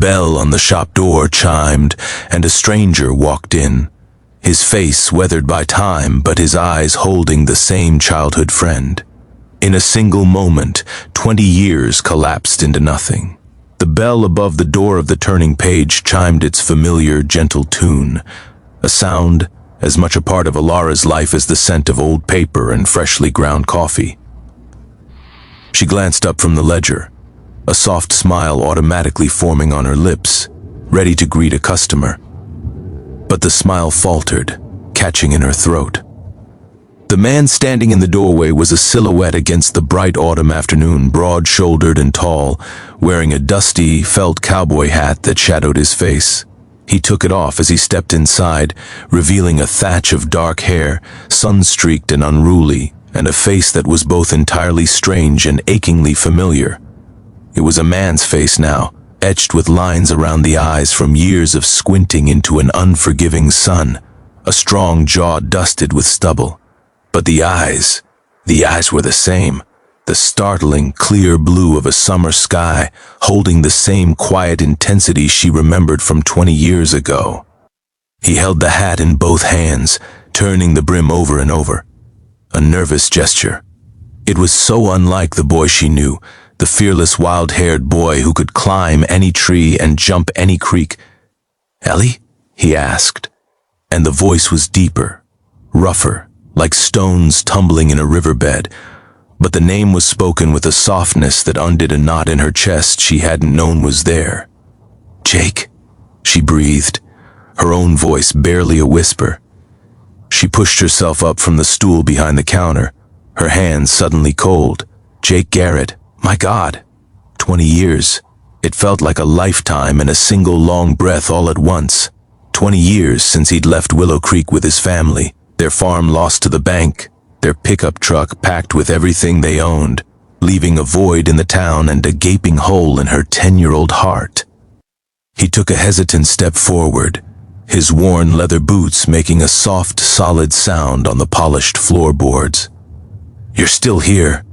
bell on the shop door chimed, and a stranger walked in, his face weathered by time, but his eyes holding the same childhood friend. In a single moment, 20 years collapsed into nothing. The bell above the door of the turning page chimed its familiar, gentle tune, a sound as much a part of Alara's life as the scent of old paper and freshly ground coffee. She glanced up from the ledger, a soft smile automatically forming on her lips, ready to greet a customer. But the smile faltered, catching in her throat. The man standing in the doorway was a silhouette against the bright autumn afternoon, broad-shouldered and tall, wearing a dusty, felt cowboy hat that shadowed his face. He took it off as he stepped inside, revealing a thatch of dark hair, sun-streaked and unruly, and a face that was both entirely strange and achingly familiar. It was a man's face now, etched with lines around the eyes from years of squinting into an unforgiving sun, a strong jaw dusted with stubble. But the eyes were the same, the startling, clear blue of a summer sky, holding the same quiet intensity she remembered from 20 years ago. He held the hat in both hands, turning the brim over and over. A nervous gesture. It was so unlike the boy she knew, the fearless, wild-haired boy who could climb any tree and jump any creek. "Ellie?" he asked, and the voice was deeper, rougher, like stones tumbling in a riverbed, but the name was spoken with a softness that undid a knot in her chest she hadn't known was there. "Jake," she breathed, her own voice barely a whisper. She pushed herself up from the stool behind the counter, her hands suddenly cold. Jake Garrett, my God, 20 years. It felt like a lifetime and a single long breath all at once. 20 years since he'd left Willow Creek with his family, their farm lost to the bank, their pickup truck packed with everything they owned, leaving a void in the town and a gaping hole in her 10-year-old heart. He took a hesitant step forward, his worn leather boots making a soft, solid sound on the polished floorboards. "You're still here."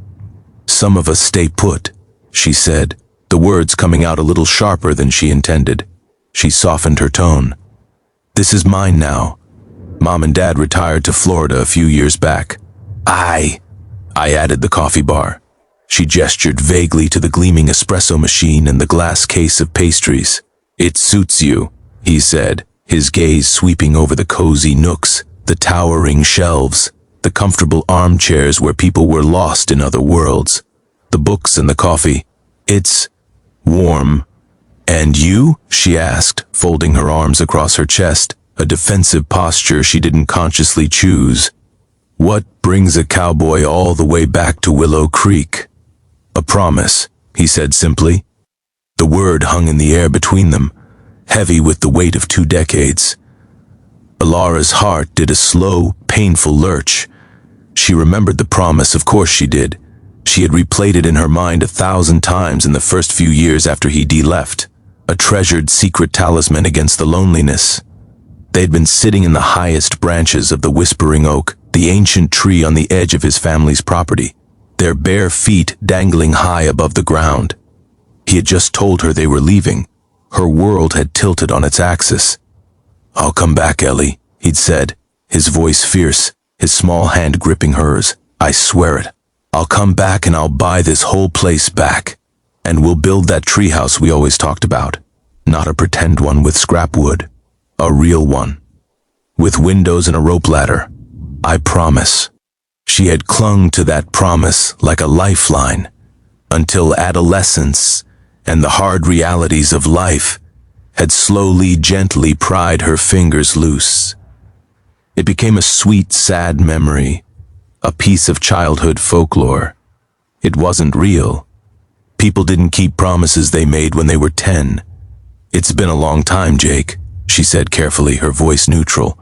"Some of us stay put," she said, the words coming out a little sharper than she intended. She softened her tone. "This is mine now. Mom and Dad retired to Florida a few years back. I added the coffee bar." She gestured vaguely to the gleaming espresso machine and the glass case of pastries. "It suits you," he said, his gaze sweeping over the cozy nooks, the towering shelves, the comfortable armchairs where people were lost in other worlds, the books and the coffee. "It's warm." "And you?" she asked, folding her arms across her chest, a defensive posture she didn't consciously choose. "What brings a cowboy all the way back to Willow Creek?" "A promise," he said simply. The word hung in the air between them, heavy with the weight of 2 decades. Alara's heart did a slow, painful lurch. She remembered the promise, of course she did. She had replayed it in her mind 1,000 times in the first few years after he left, a treasured secret talisman against the loneliness. They had been sitting in the highest branches of the whispering oak, the ancient tree on the edge of his family's property, their bare feet dangling high above the ground. He had just told her they were leaving. Her world had tilted on its axis. "I'll come back, Ellie," he'd said, his voice fierce, his small hand gripping hers. "I swear it. I'll come back and I'll buy this whole place back. And we'll build that treehouse we always talked about. Not a pretend one with scrap wood. A real one. With windows and a rope ladder. I promise." She had clung to that promise like a lifeline, until adolescence and the hard realities of life had slowly, gently pried her fingers loose. It became a sweet, sad memory, a piece of childhood folklore. It wasn't real. People didn't keep promises they made when they were 10. "It's been a long time, Jake," she said carefully, her voice neutral.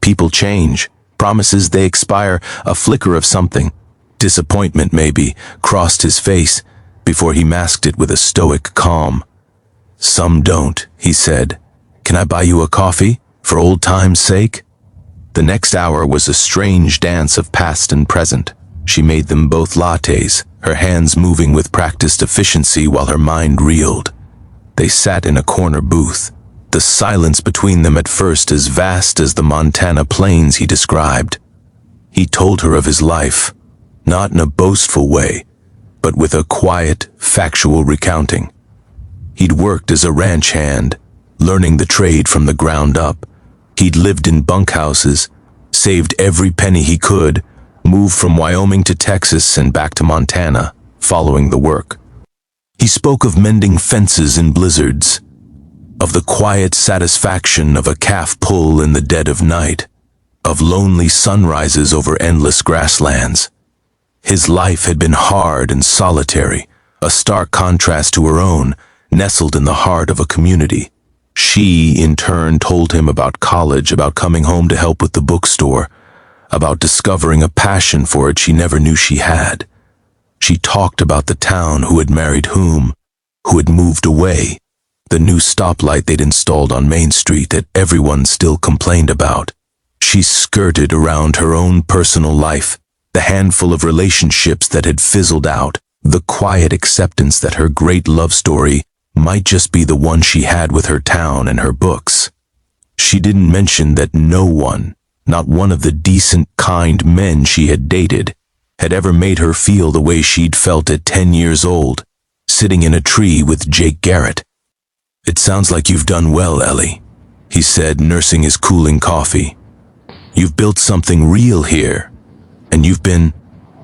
"People change. Promises, they expire. A flicker of something, disappointment maybe, crossed his face before he masked it with a stoic calm. "Some don't," he said. "Can I buy you a coffee, for old time's sake?" The next hour was a strange dance of past and present. She made them both lattes, her hands moving with practiced efficiency while her mind reeled. They sat in a corner booth, the silence between them at first as vast as the Montana plains he described. He told her of his life, not in a boastful way, but with a quiet, factual recounting. He'd worked as a ranch hand, learning the trade from the ground up. He'd lived in bunkhouses, saved every penny he could, moved from Wyoming to Texas and back to Montana, following the work. He spoke of mending fences in blizzards, of the quiet satisfaction of a calf pull in the dead of night, of lonely sunrises over endless grasslands. His life had been hard and solitary, a stark contrast to her own, nestled in the heart of a community. She, in turn, told him about college, about coming home to help with the bookstore, about discovering a passion for it she never knew she had. She talked about the town, who had married whom, who had moved away, the new stoplight they'd installed on Main Street that everyone still complained about. She skirted around her own personal life, the handful of relationships that had fizzled out, the quiet acceptance that her great love story might just be the one she had with her town and her books. She didn't mention that no one, not one of the decent, kind men she had dated, had ever made her feel the way she'd felt at 10 years old, sitting in a tree with Jake Garrett. "It sounds like you've done well, Ellie," he said, nursing his cooling coffee. "You've built something real here, and you've been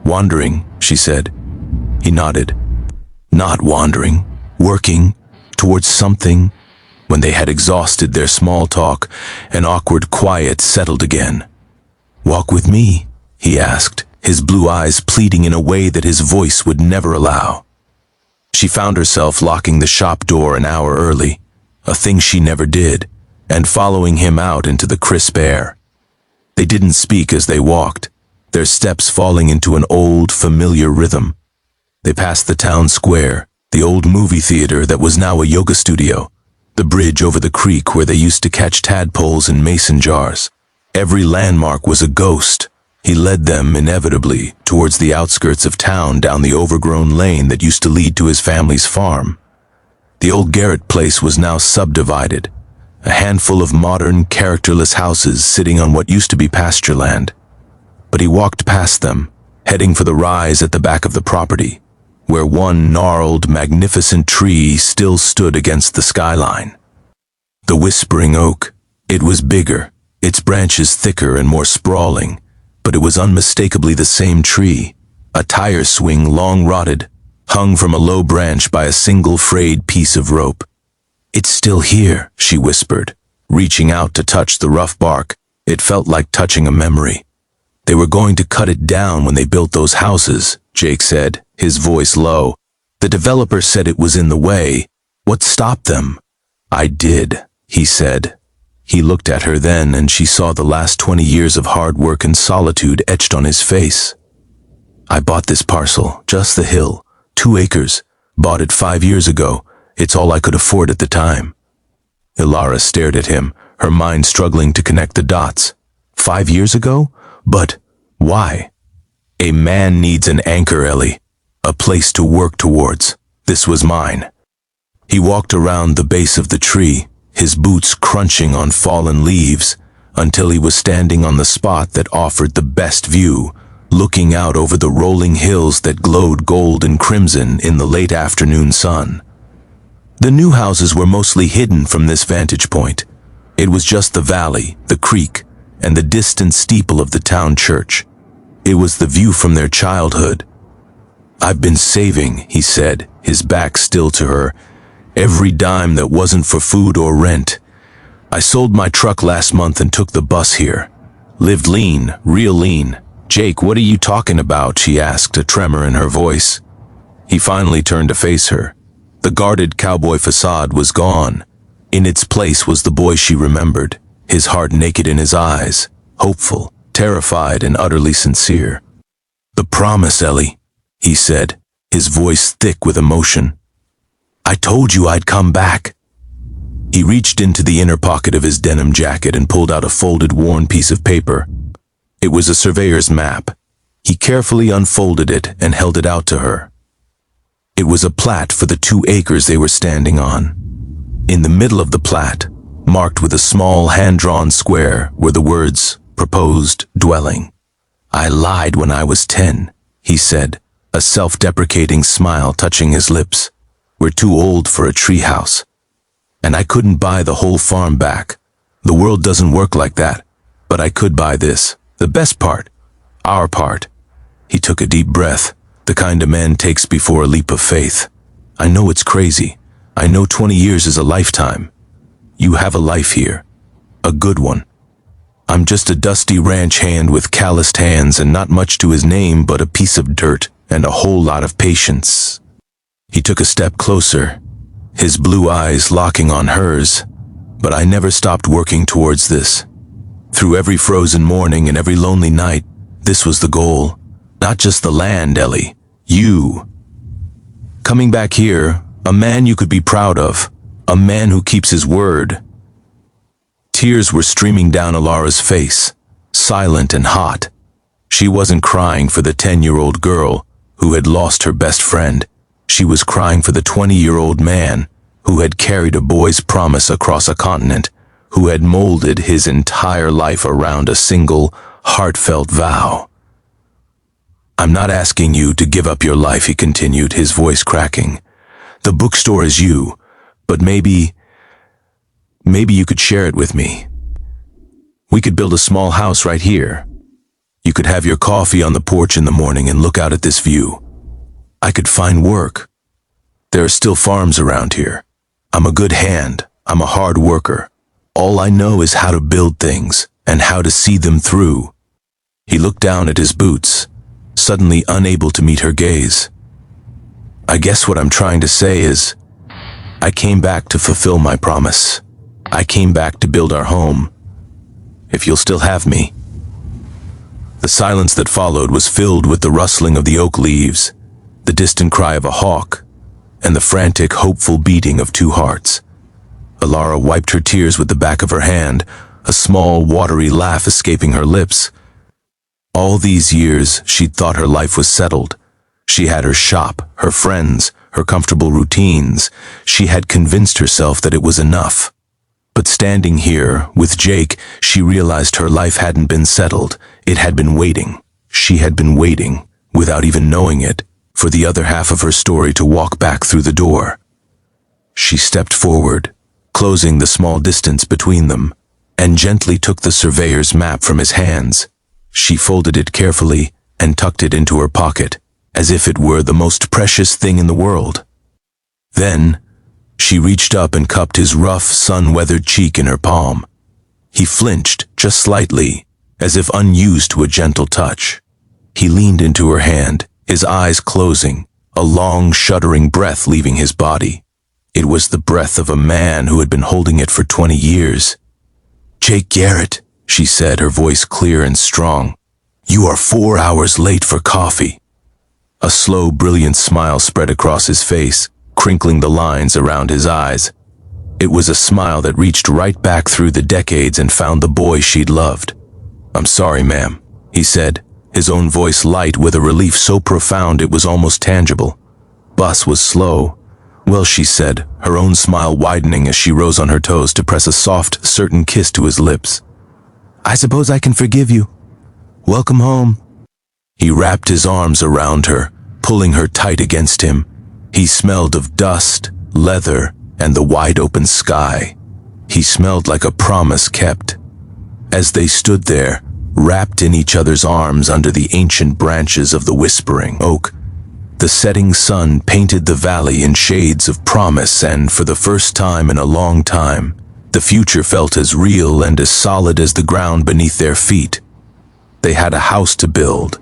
wandering," she said. He nodded. "Not wandering, working towards something." When they had exhausted their small talk, an awkward quiet settled again. "Walk with me?" he asked, his blue eyes pleading in a way that his voice would never allow. She found herself locking the shop door an hour early, a thing she never did, and following him out into the crisp air. They didn't speak as they walked, their steps falling into an old, familiar rhythm. They passed the town square, the old movie theater that was now a yoga studio, the bridge over the creek where they used to catch tadpoles in mason jars. Every landmark was a ghost. He led them, inevitably, towards the outskirts of town down the overgrown lane that used to lead to his family's farm. The old Garrett place was now subdivided, a handful of modern, characterless houses sitting on what used to be pasture land. But he walked past them, heading for the rise at the back of the property, where one gnarled, magnificent tree still stood against the skyline. The whispering oak. It was bigger, its branches thicker and more sprawling, but it was unmistakably the same tree. A tire swing, long rotted, hung from a low branch by a single frayed piece of rope. "It's still here," she whispered, reaching out to touch the rough bark. It felt like touching a memory. "They were going to cut it down when they built those houses," Jake said, his voice low. "The developer said it was in the way. What stopped them?" "I did," he said. He looked at her then, and she saw the last 20 years of hard work and solitude etched on his face. "I bought this parcel, just the hill, 2 acres, bought it 5 years ago. It's all I could afford at the time." Ilara stared at him, her mind struggling to connect the dots. 5 years ago? But why? "A man needs an anchor, Ellie. A place to work towards. This was mine." He walked around the base of the tree, his boots crunching on fallen leaves, until he was standing on the spot that offered the best view, looking out over the rolling hills that glowed gold and crimson in the late afternoon sun. The new houses were mostly hidden from this vantage point. It was just the valley, the creek, and the distant steeple of the town church. It was the view from their childhood. "I've been saving," he said, his back still to her, "every dime that wasn't for food or rent. I sold my truck last month and took the bus here. Lived lean, real lean." "Jake, what are you talking about?" she asked, a tremor in her voice. He finally turned to face her. The guarded cowboy facade was gone. In its place was the boy she remembered, his heart naked in his eyes, hopeful, terrified, and utterly sincere. "The promise, Ellie," he said, his voice thick with emotion. "I told you I'd come back." He reached into the inner pocket of his denim jacket and pulled out a folded, worn piece of paper. It was a surveyor's map. He carefully unfolded it and held it out to her. It was a plat for the 2 acres they were standing on. In the middle of the plat, marked with a small hand-drawn square, were the words, "Proposed Dwelling." "I lied when I was 10, he said, a self-deprecating smile touching his lips. "We're too old for a treehouse. And I couldn't buy the whole farm back. The world doesn't work like that. But I could buy this, the best part, our part." He took a deep breath, the kind a man takes before a leap of faith. "I know it's crazy. I know 20 years is a lifetime. You have a life here. A good one. I'm just a dusty ranch hand with calloused hands and not much to his name but a piece of dirt and a whole lot of patience." He took a step closer, his blue eyes locking on hers, but I never stopped working towards this. Through every frozen morning and every lonely night, this was the goal. Not just the land, Ellie. You. Coming back here, a man you could be proud of. A man who keeps his word. Tears were streaming down Alara's face, silent and hot. She wasn't crying for the 10-year-old girl who had lost her best friend. She was crying for the 20-year-old man who had carried a boy's promise across a continent, who had molded his entire life around a single, heartfelt vow. "I'm not asking you to give up your life," he continued, his voice cracking. "The bookstore is you, but maybe you could share it with me. We could build a small house right here. You could have your coffee on the porch in the morning and look out at this view. I could find work. There are still farms around here. I'm a good hand. I'm a hard worker. All I know is how to build things and how to see them through." He looked down at his boots, suddenly unable to meet her gaze. "I guess what I'm trying to say is, I came back to fulfill my promise. I came back to build our home. If you'll still have me." The silence that followed was filled with the rustling of the oak leaves, the distant cry of a hawk, and the frantic, hopeful beating of two hearts. Alara wiped her tears with the back of her hand, a small, watery laugh escaping her lips. All these years, she'd thought her life was settled. She had her shop, her friends, her comfortable routines. She had convinced herself that it was enough. But standing here, with Jake, she realized her life hadn't been settled. It had been waiting. She had been waiting, without even knowing it, for the other half of her story to walk back through the door. She stepped forward, closing the small distance between them, and gently took the surveyor's map from his hands. She folded it carefully and tucked it into her pocket, as if it were the most precious thing in the world. Then, she reached up and cupped his rough, sun-weathered cheek in her palm. He flinched, just slightly, as if unused to a gentle touch. He leaned into her hand, his eyes closing, a long, shuddering breath leaving his body. It was the breath of a man who had been holding it for 20 years. "Jake Garrett," she said, her voice clear and strong. "You are 4 hours late for coffee." A slow, brilliant smile spread across his face, crinkling the lines around his eyes. It was a smile that reached right back through the decades and found the boy she'd loved. "I'm sorry, ma'am," he said, his own voice light with a relief so profound it was almost tangible. "Bus was slow." "Well," she said, her own smile widening as she rose on her toes to press a soft, certain kiss to his lips. "I suppose I can forgive you. Welcome home." He wrapped his arms around her, pulling her tight against him. He smelled of dust, leather, and the wide-open sky. He smelled like a promise kept. As they stood there, wrapped in each other's arms under the ancient branches of the whispering oak, the setting sun painted the valley in shades of promise, and for the first time in a long time, the future felt as real and as solid as the ground beneath their feet. They had a house to build,